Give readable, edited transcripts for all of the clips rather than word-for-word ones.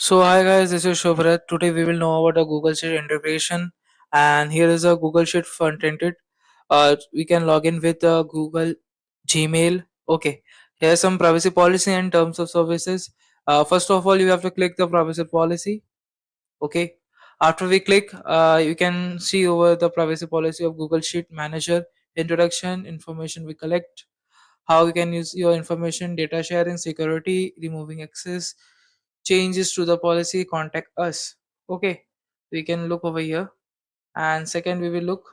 So hi guys, this is Shubhrat. Today we will know about a Google Sheet integration, and here is a Google Sheet front-ended. We can log in with Google Gmail. Okay, here's some privacy policy and terms of services. First of all, you have to click the privacy policy. Okay, after we click, you can see over the privacy policy of Google Sheet Manager. Introduction, information we collect, how you can use your information, data sharing, security, removing access, changes to the policy, contact us. Okay, we can look over here. And second, we will look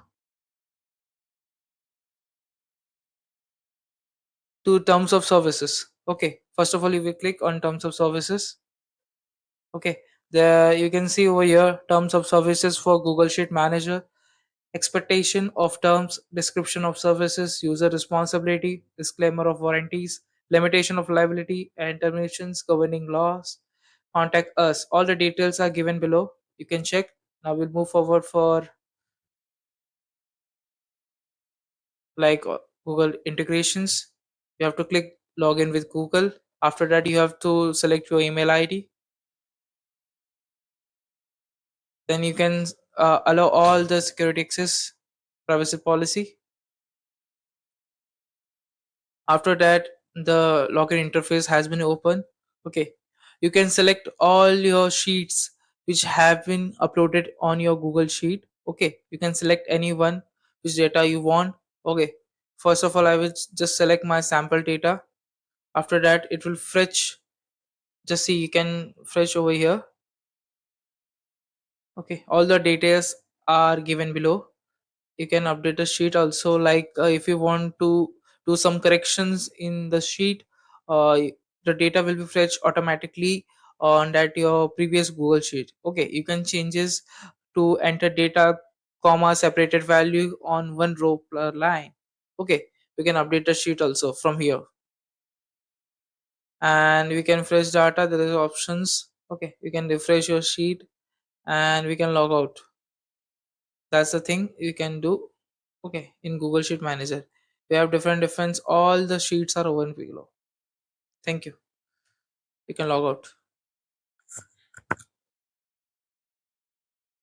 to terms of services. Okay, first of all, you will click on terms of services. Okay, there you can see over here terms of services for Google Sheet Manager, expectation of terms, description of services, user responsibility, disclaimer of warranties, limitation of liability, and terminations governing laws. Contact us. All the details are given below. You can check. Now we'll move forward for Google integrations. You have to click login with Google. After that, you have to select your email ID. Then you can allow all the security access, privacy policy. After that, the login interface has been open. Okay, you can select all your sheets which have been uploaded on your Google Sheet. Okay, you can select any one which data you want. Okay, first of all, I will just select my sample data. After that, it will fetch. Just see, you can fetch over here. Okay, all the details are given below. You can update the sheet also, if you want to do some corrections in the sheet, uh, the data will be fetched automatically on that your previous Google Sheet. Okay, you can changes to enter data, comma, separated value on one row per line. Okay, we can update the sheet also from here, and we can fresh data. There is options. Okay, you can refresh your sheet, and we can log out. That's the thing you can do. Okay, in Google Sheet Manager we have different all the sheets are open below. Thank you. You can log out.